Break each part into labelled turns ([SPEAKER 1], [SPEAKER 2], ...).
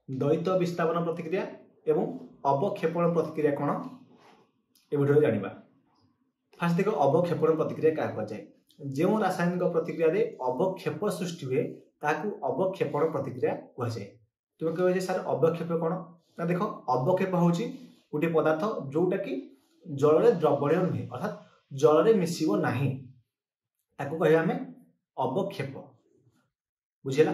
[SPEAKER 1] द्वैत विस्थापन प्रतिक्रिया एवं अवक्षेपण प्रतिक्रिया कौन ए वीडियो जानिबा। फास्ट देख अवक्षेपण प्रतिक्रिया क्या कहुए जो रासायनिक प्रतिक्रिया रे अवक्षेप सृष्टि हुए ताकू अवक्षेपण प्रतिक्रिया कहुए। तुम कह सर अवक्षेप कौन ना देख अवक्षेप हूँ गोटे पदार्थ जोटा कि जल में द्रवणीय नुहे अर्थात जल में मिसिब नहीं ताकू कह अवक्षेप बुझेगा।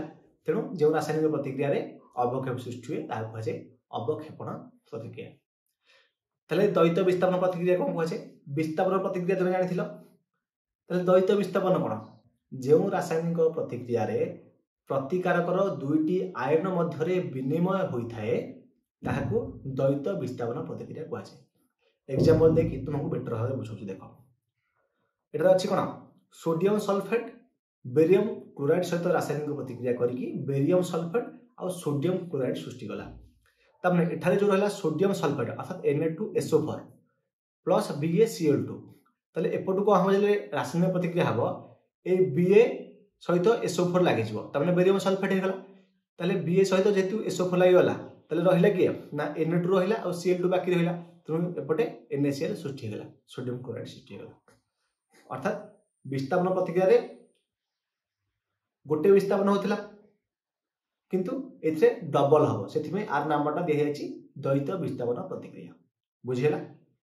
[SPEAKER 1] तेणु जो रासायनिक प्रतिक्रिया रे अवक्षेप सृष्टि हुए ताकू कहुए अवक्षेपण प्रतिक्रिया। ताहले द्वैत विस्थापन प्रतिक्रिया कौन कहुए विस्थापन प्रतिक्रिया तुम जानी द्वैत विस्थापन कौन जो रासायनिक प्रतिक्रिया रे प्रतिकारकर दुईटी आयन मध्य विनिमय होता है ताकू द्वैत विस्थापन प्रतिक्रिया कहुए। एग्जांपल देखि तुमको बेटर भाव बुझाऊँ देख एटार अच्छी कौन सोडियम सल्फेट बेरियम क्लोराइड सहित रासायनिक प्रतिक्रिया करके बेरियम सल्फेट और सोडियम क्लोराइड सृष्टि कला। तमें एठारे जो रहा सोडियम सल्फेट अर्थात Na2SO4 प्लस BaCl2 ताले एपटू कौन हम रासायनिक प्रतिक्रिया हम ए Ba सहित SO4 लगे तमें बेरियम सल्फेट होगा ताले Ba सहित जेहेतु SO4 लगिगला ताले रहिला किए ना Na2 रहिला और Cl2 बाकी रहिला तेणु एपटे NaCl सृष्टि होगा सोडियम क्लोराइड सृष्टि होगा। अर्थात विस्थापन प्रतिक्रिया रे गोटे विस्थापन होता किंतु एथिरे डबल हम से आर नामटा दी जाए द्वैत विस्थापन प्रतिक्रिया बुझेगा।